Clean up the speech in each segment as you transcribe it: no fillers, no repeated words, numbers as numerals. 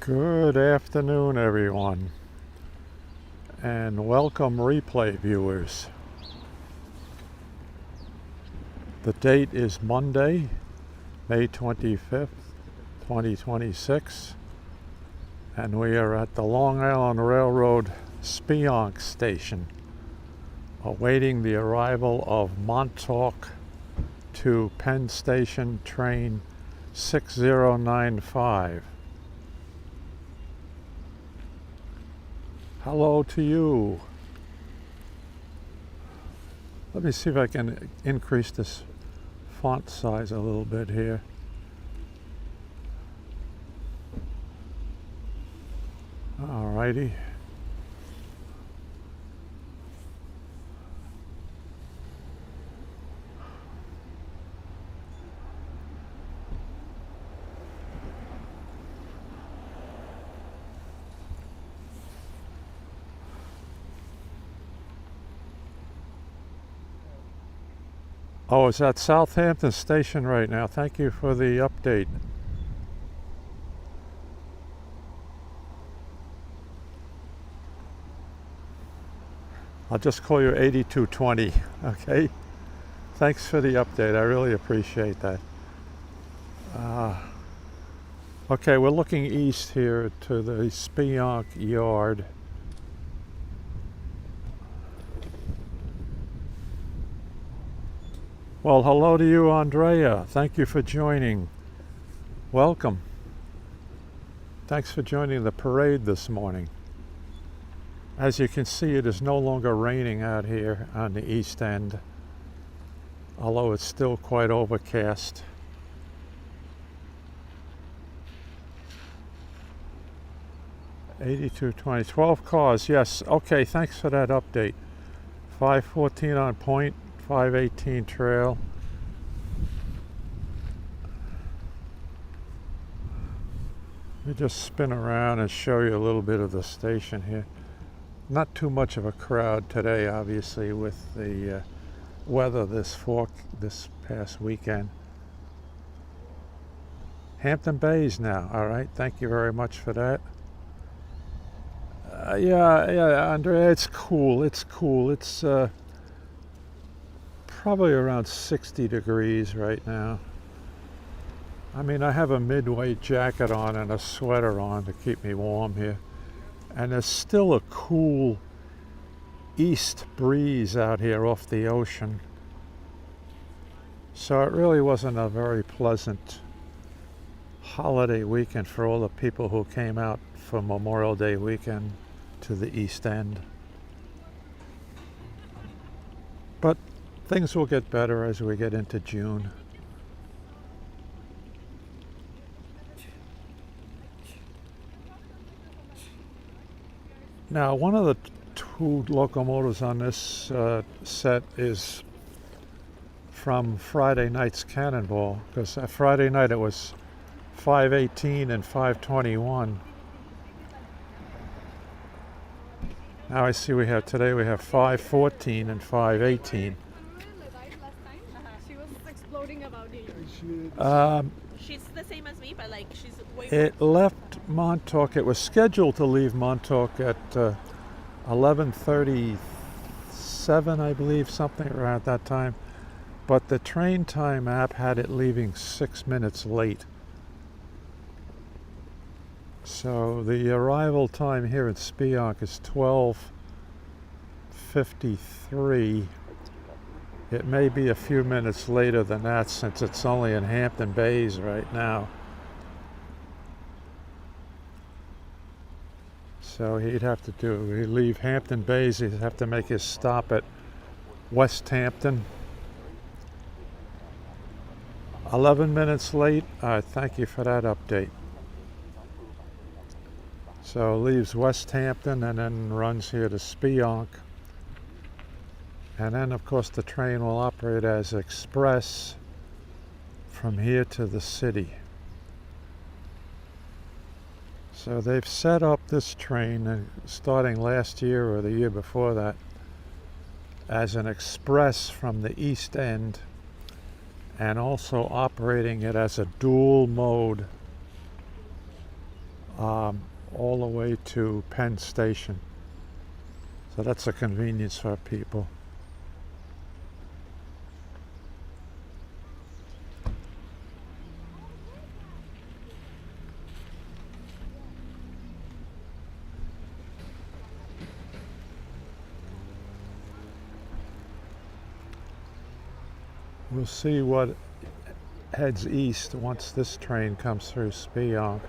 Good afternoon, everyone, and welcome replay viewers. The date is Monday, May 25th, 2026, and we are at the Long Island Railroad Speonk station, awaiting the arrival of Montauk to Penn Station train 6095. Hello to you. Let me see if I can increase this font size a little bit here. Alrighty. Oh, it's at Southampton Station right now. Thank you for the update. I'll just call you 8220, okay? Thanks for the update. I really appreciate that. Okay, we're looking east here to the Speonk yard. Well, hello to you, Andrea. Thank you for joining. Welcome. Thanks for joining the parade this morning. As you can see, it is no longer raining out here on the east end, although it's still quite overcast. (8220) 12 cars, yes. Okay, thanks for that update. 514 on point, 518 trail. Let me just spin around and show you a little bit of the station here. Not too much of a crowd today, obviously, with the weather this past weekend. Hampton Bays now. All right, thank you very much for that. Yeah, Andrea, it's cool. It's cool. It's probably around 60 degrees right now. I mean, I have a midweight jacket on and a sweater on to keep me warm here. And there's still a cool east breeze out here off the ocean. So it really wasn't a very pleasant holiday weekend for all the people who came out for Memorial Day weekend to the East End. But things will get better as we get into June. Now, one of the two locomotives on this set is from Friday night's Cannonball, because Friday night it was 518 and 521. Now I see today we have 514 and 518. She was exploding about it. She's the same as me, but like she's way. It left Montauk. It was scheduled to leave Montauk at 11:37, I believe, something around that time. But the train time app had it leaving 6 minutes late. So the arrival time here at Speonk is 12:53. It may be a few minutes later than that since it's only in Hampton Bays right now. So he'd leave Hampton Bays, he'd have to make his stop at West Hampton. 11 minutes late. Thank you for that update. So leaves West Hampton and then runs here to Speonk. And then, of course, the train will operate as express from here to the city. So they've set up this train, starting last year or the year before that, as an express from the East End, and also operating it as a dual mode all the way to Penn Station. So that's a convenience for people. We'll see what heads east once this train comes through Speonk.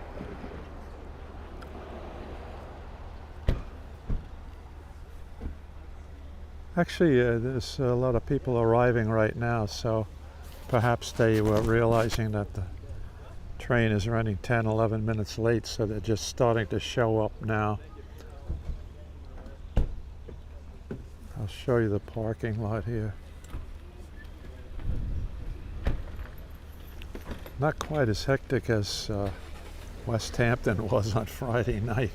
Actually, there's a lot of people arriving right now, so perhaps they were realizing that the train is running 10, 11 minutes late, so they're just starting to show up now. I'll show you the parking lot here. Not quite as hectic as West Hampton was on Friday night,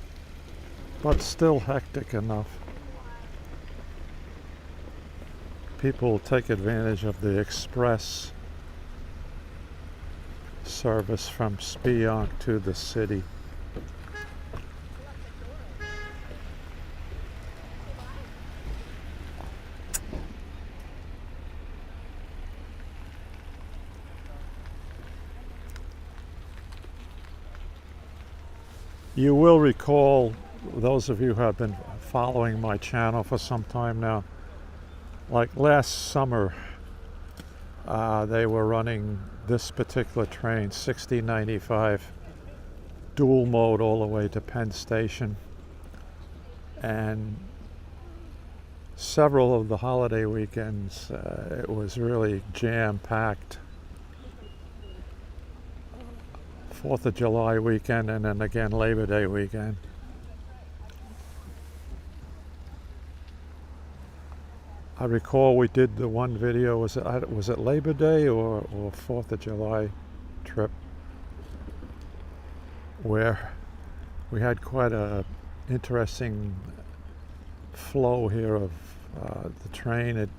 but still hectic enough. People will take advantage of the express service from Speonk to the city. You will recall, those of you who have been following my channel for some time now, like last summer, they were running this particular train, 6095, dual mode all the way to Penn Station. And several of the holiday weekends, it was really jam-packed. 4th of July weekend and then again Labor Day weekend. I recall we did the one video, was it Labor Day or 4th of July trip, where we had quite a interesting flow here of the train. It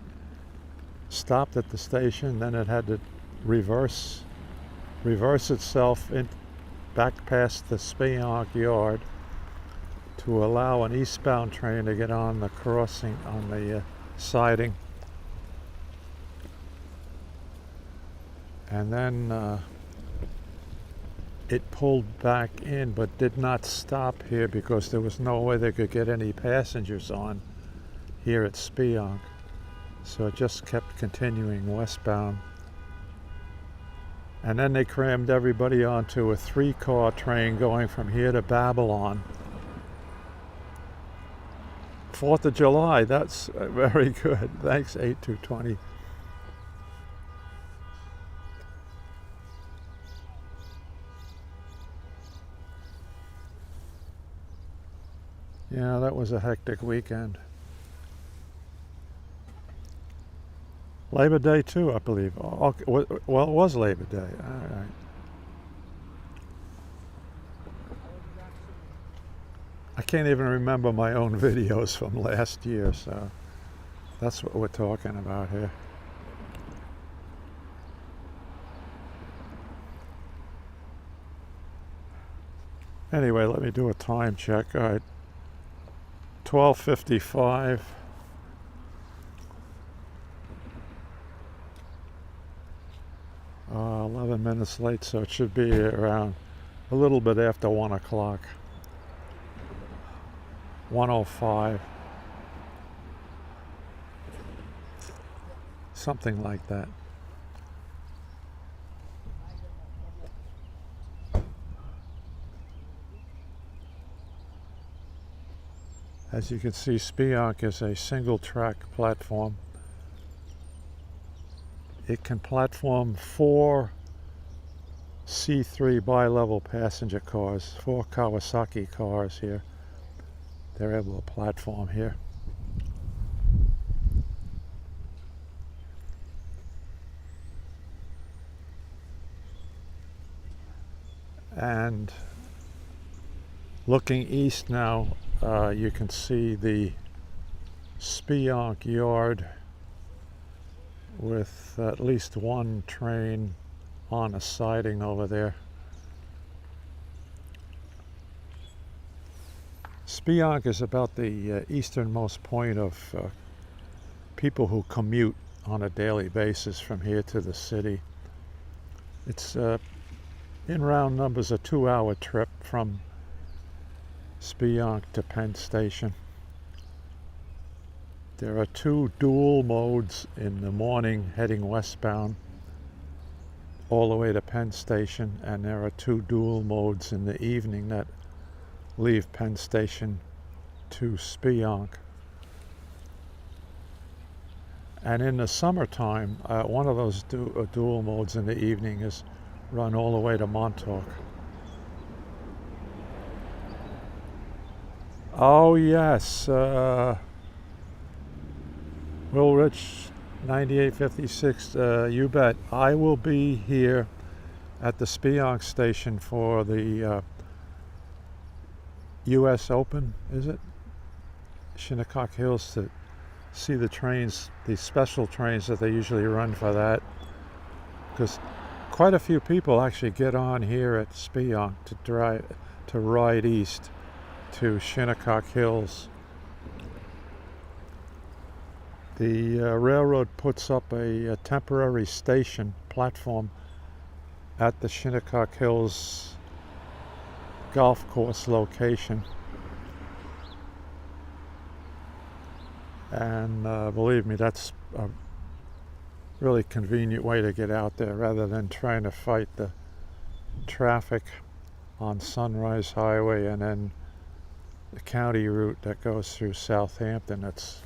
stopped at the station, then it had to reverse itself back past the Speonk yard to allow an eastbound train to get on the crossing, on the siding. And then it pulled back in but did not stop here because there was no way they could get any passengers on here at Speonk. So it just kept continuing westbound. And then they crammed everybody onto a 3-car train going from here to Babylon. 4th of July, that's very good. Thanks, 8220. Yeah, that was a hectic weekend. Labor Day too, I believe. Okay, well, it was Labor Day. All right. I can't even remember my own videos from last year, so that's what we're talking about here. Anyway, let me do a time check. All right, 12:55. 11 minutes late, so it should be around a little bit after 1 o'clock. 1:05. Something like that. As you can see, Speonk is a single track platform. It can platform 4 C3 bi-level passenger cars, 4 Kawasaki cars here. They're able to platform here. And looking east now, you can see the Speonk yard with at least one train on a siding over there. Speonk is about the easternmost point of people who commute on a daily basis from here to the city. It's in round numbers a 2-hour trip from Speonk to Penn Station. There are 2 dual modes in the morning heading westbound all the way to Penn Station, and there are 2 dual modes in the evening that leave Penn Station to Speonk. And in the summertime, one of those dual modes in the evening is run all the way to Montauk. Oh yes, Will Rich 9856, you bet. I will be here at the Speonk station for the US Open, is it? Shinnecock Hills, to see the trains, these special trains that they usually run for that. Because quite a few people actually get on here at Speonk to ride east to Shinnecock Hills. The railroad puts up a temporary station platform at the Shinnecock Hills golf course location. And believe me, that's a really convenient way to get out there rather than trying to fight the traffic on Sunrise Highway and then the county route that goes through Southampton. That's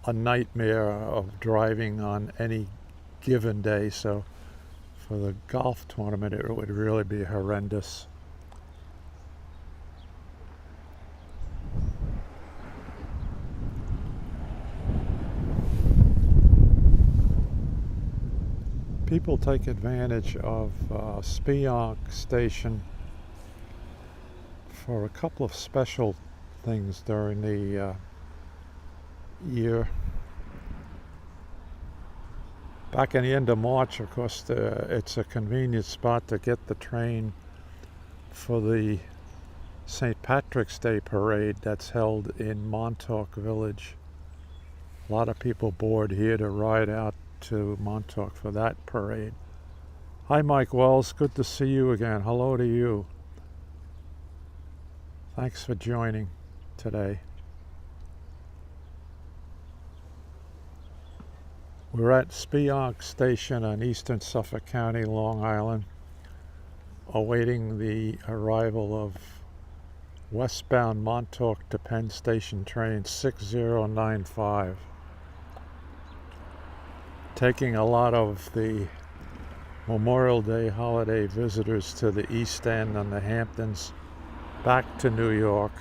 a nightmare of driving on any given day, so for the golf tournament it would really be horrendous. People take advantage of Speonk Station for a couple of special things during the year. Back in the end of March, of course, it's a convenient spot to get the train for the St. Patrick's Day parade that's held in Montauk Village. A lot of people board here to ride out to Montauk for that parade. Hi Mike Wells, good to see you again. Hello to you. Thanks for joining today. We're at Speonk Station on eastern Suffolk County, Long Island, awaiting the arrival of westbound Montauk to Penn Station train 6095. Taking a lot of the Memorial Day holiday visitors to the East End and the Hamptons back to New York.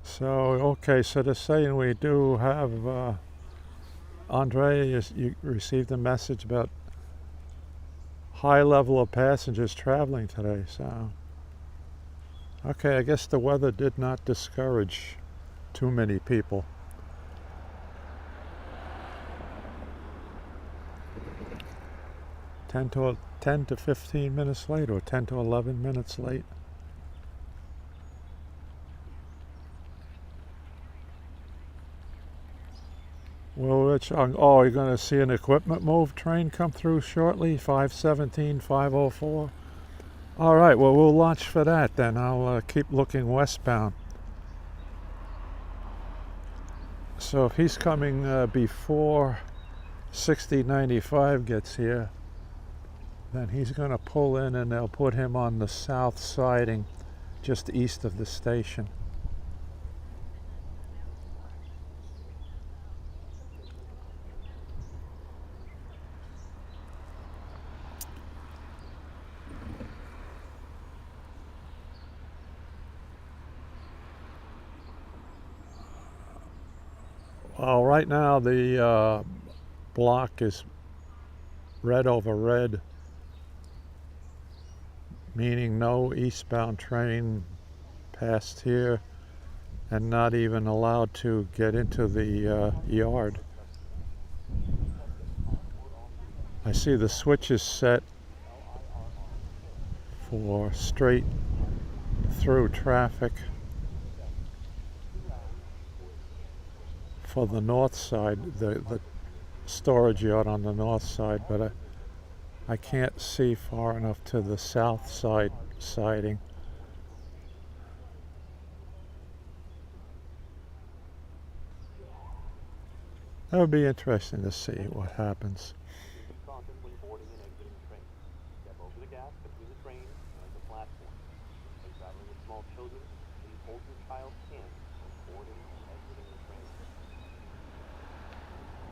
So, okay, so they're saying we do have, Andre, you received a message about high level of passengers traveling today, so. Okay, I guess the weather did not discourage too many people. Ten to 15 minutes late, or 10 to 11 minutes late. Well, Rich, oh, you're going to see an equipment move train come through shortly, 517, 504. All right, well, we'll launch for that then. I'll keep looking westbound. So if he's coming before 6095 gets here, then he's going to pull in and they'll put him on the south siding just east of the station. Well, right now the block is red over red. meaning no eastbound train past here and not even allowed to get into the yard. I see the switches set for straight through traffic for the north side, the storage yard on the north side, but I can't see far enough to the south side siding. That would be interesting to see what happens.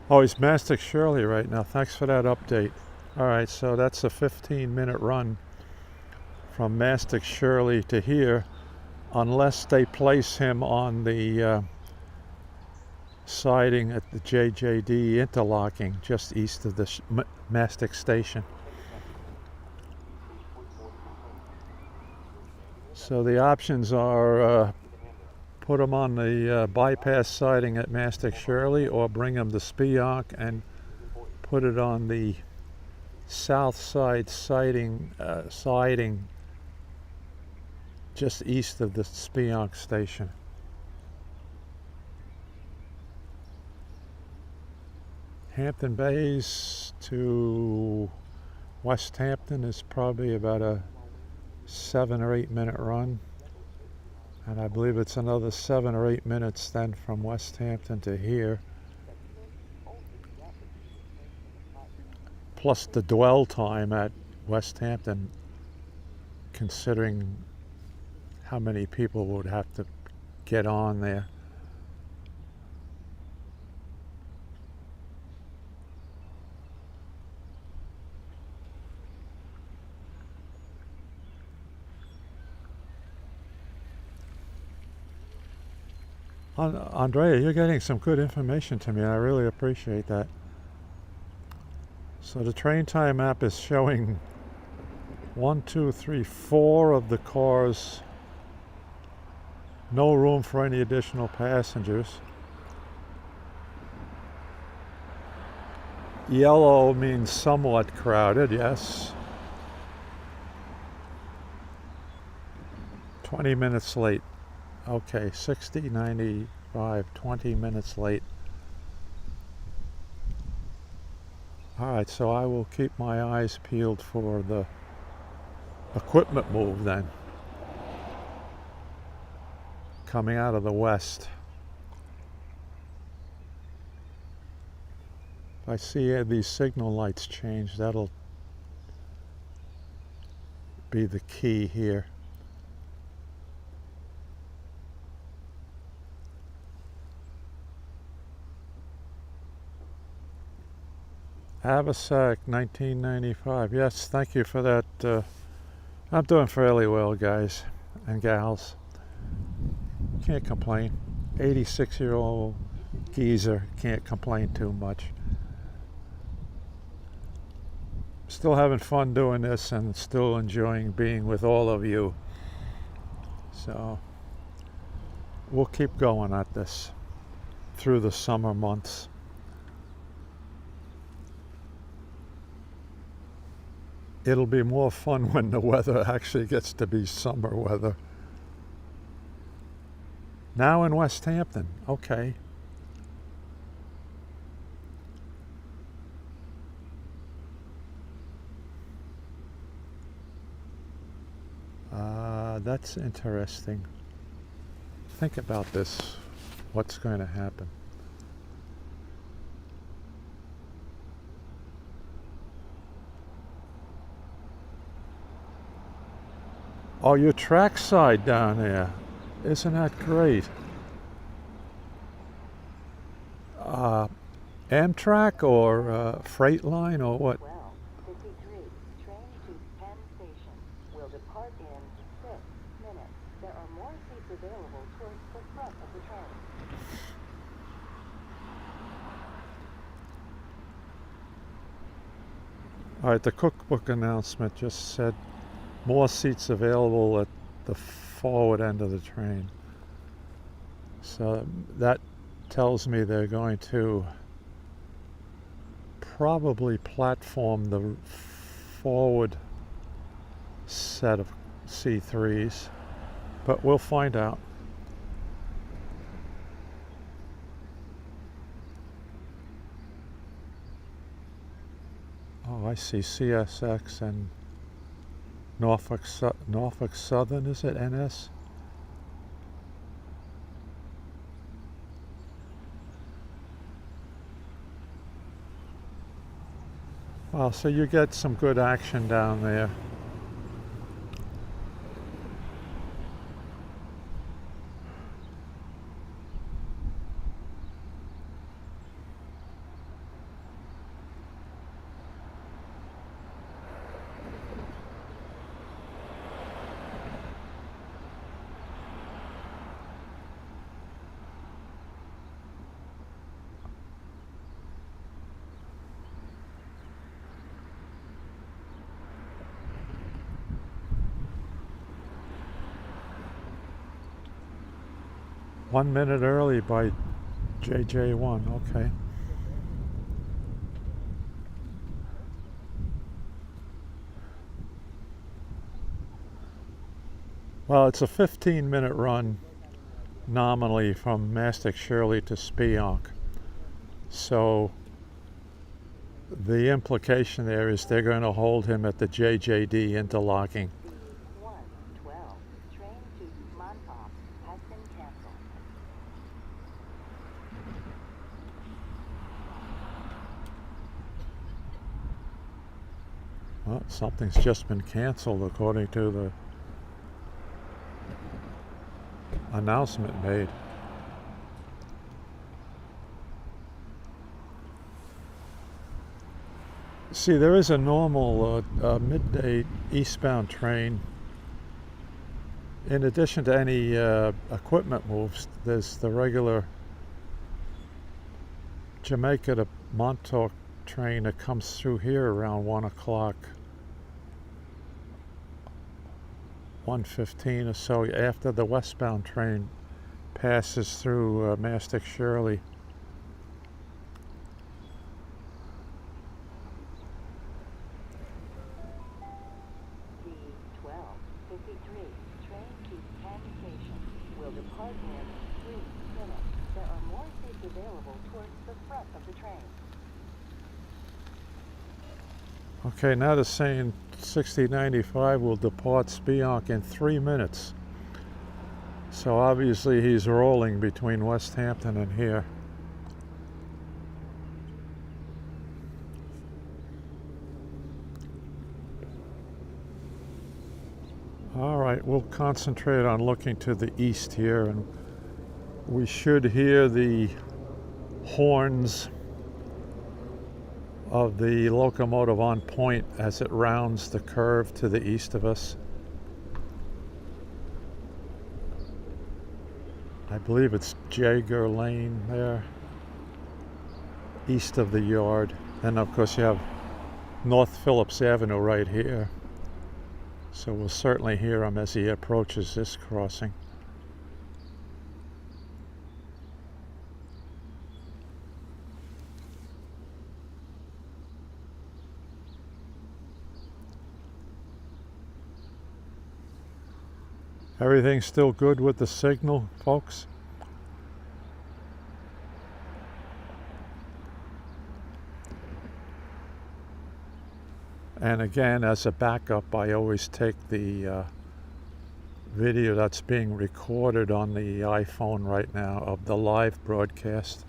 Oh, he's Mastic Shirley right now. Thanks for that update. All right, so that's a 15-minute run from Mastic Shirley to here, unless they place him on the siding at the JJD interlocking just east of the Mastic station. So the options are put him on the bypass siding at Mastic Shirley, or bring him to Speonk and put it on the south side siding just east of the Speonk station. Hampton Bays to West Hampton is probably about a 7 or 8 minute run, and I believe it's another 7 or 8 minutes then from West Hampton to here, plus the dwell time at West Hampton, considering how many people would have to get on there. Andrea, you're getting some good information to me, and I really appreciate that. So the train time app is showing 1, 2, 3, 4 of the cars. No room for any additional passengers. Yellow means somewhat crowded, yes. 20 minutes late. Okay, 60, 95, 20 minutes late. All right, so I will keep my eyes peeled for the equipment move then, coming out of the west. If I see these signal lights change, that'll be the key here. Havasac, 1995. Yes, thank you for that. I'm doing fairly well, guys and gals. Can't complain. 86-year-old geezer, can't complain too much. Still having fun doing this and still enjoying being with all of you. So we'll keep going at this through the summer months. It'll be more fun when the weather actually gets to be summer weather. Now in West Hampton, okay. That's interesting. Think about this, what's going to happen. Oh, your trackside down there. Isn't that great? Amtrak or Freight Line or what? 53, train to Penn Station will depart in 6 minutes. There are more seats available towards the front of the train. All right, the cookbook announcement just said more seats available at the forward end of the train. So that tells me they're going to probably platform the forward set of C3s, but we'll find out. Oh, I see CSX and Norfolk Southern, is it NS? Well, so you get some good action down there. One minute early by JJ1, okay. Well, it's a 15-minute run nominally from Mastic Shirley to Speonk. So the implication there is they're going to hold him at the JJD interlocking. C112, train to Montauk has been canceled. Well, something's just been canceled according to the announcement made. See, there is a normal midday eastbound train. In addition to any equipment moves, there's the regular Jamaica to Montauk train that comes through here around 1 o'clock, 1:15 or so, after the westbound train passes through Mastic Shirley. C1253, train to Penn Station will depart in 3 minutes. There are more seats available towards the front of the train. Okay, now they're saying 6095 will depart Speonk in 3 minutes. So obviously he's rolling between West Hampton and here. All right, we'll concentrate on looking to the east here, and we should hear the horns of the locomotive on point as it rounds the curve to the east of us. I believe it's Jager Lane there, east of the yard. And of course you have North Phillips Avenue right here. So we'll certainly hear him as he approaches this crossing. Everything's still good with the signal, folks? And again, as a backup, I always take the video that's being recorded on the iPhone right now of the live broadcast.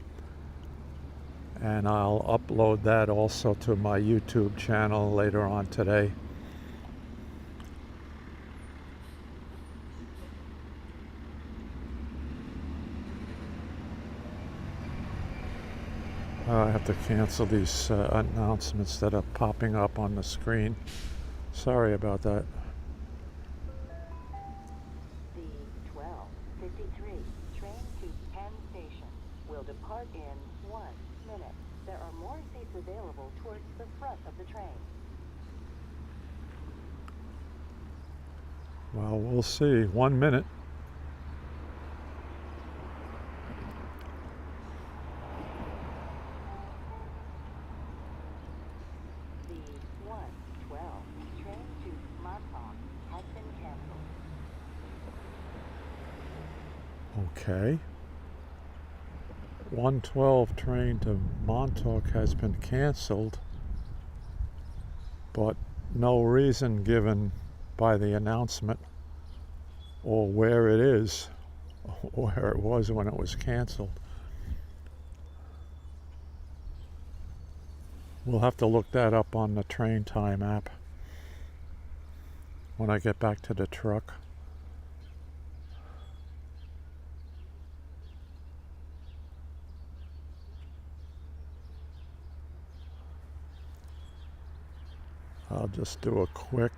And I'll upload that also to my YouTube channel later on today. I have to cancel these announcements that are popping up on the screen. Sorry about that. C1253, train to Penn Station will depart in 1 minute. There are more seats available towards the front of the train. Well, we'll see. 1 minute. The 112 train to Montauk has been canceled. Okay. 112 train to Montauk has been canceled, but no reason given by the announcement or where it is, or where it was when it was canceled. We'll have to look that up on the train time app when I get back to the truck. I'll just do a quick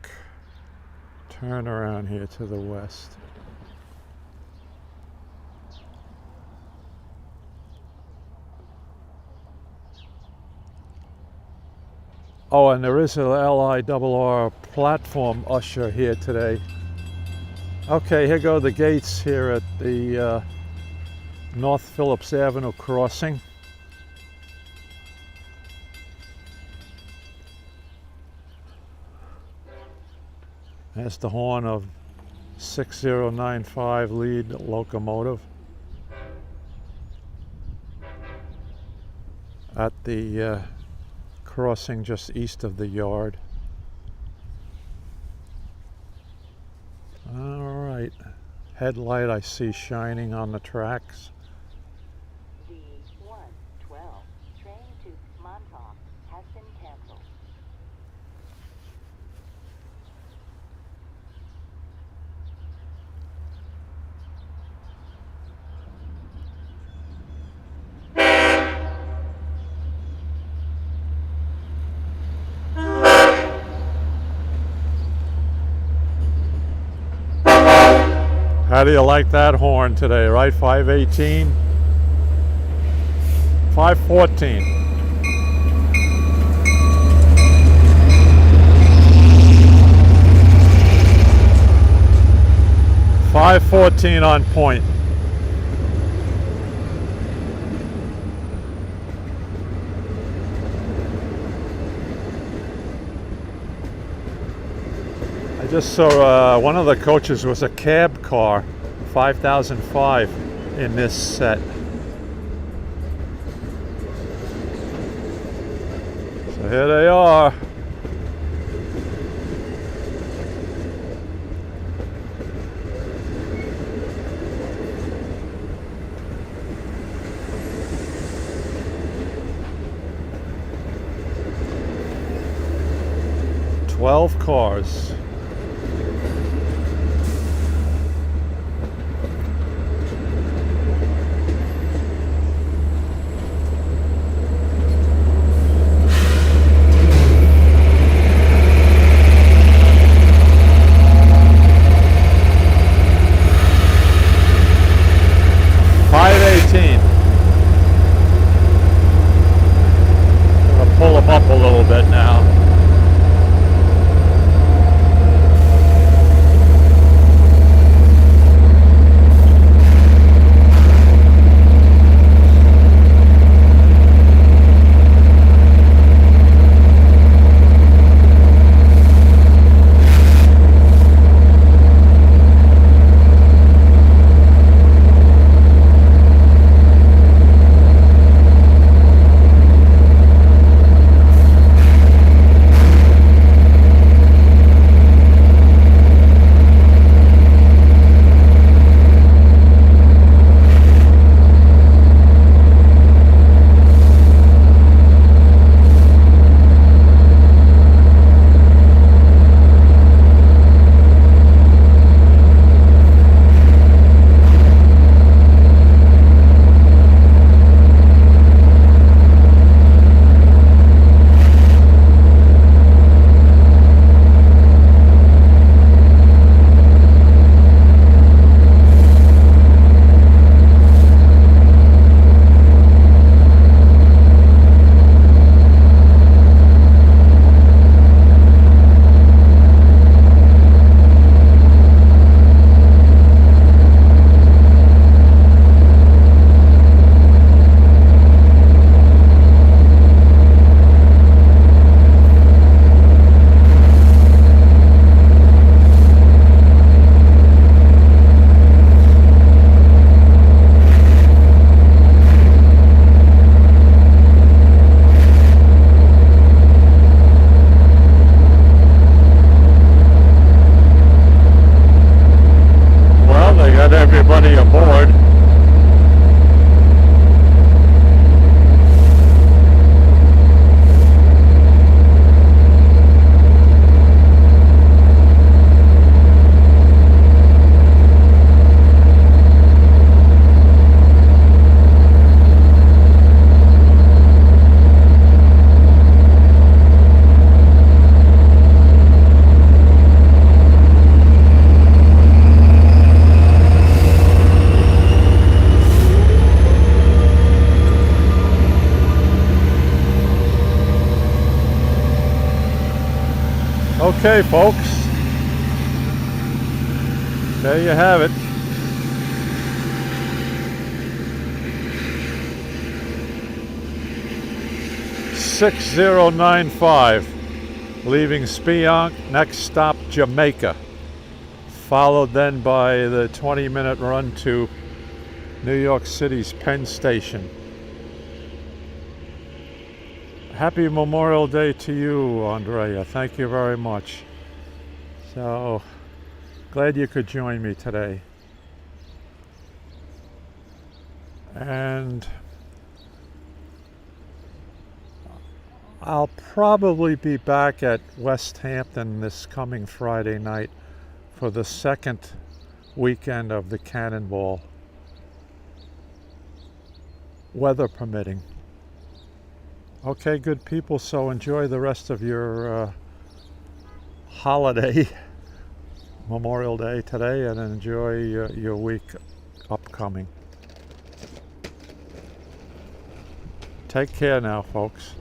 turn around here to the west. Oh, and there is a LIRR platform usher here today. Okay, here go the gates here at the North Phillips Avenue crossing. That's the horn of 6095 lead locomotive at the crossing just east of the yard. All right, headlight I see shining on the tracks. The 112 train to Montauk has been canceled. How do you like that horn today, right? 518, 514. .514 on point. I just saw one of the coaches was a cab car, 5005 in this set. So here they are. Twelve cars. Pull them up a little bit now. Okay, folks. There you have it. $6095, leaving Speonk, next stop Jamaica, followed then by the 20-minute run to New York City's Penn Station. Happy Memorial Day to you, Andrea. Thank you very much. So glad you could join me today. And I'll probably be back at West Hampton this coming Friday night for the second weekend of the Cannonball, weather permitting. Okay, good people, so enjoy the rest of your holiday, Memorial Day today, and enjoy your week upcoming. Take care now, folks.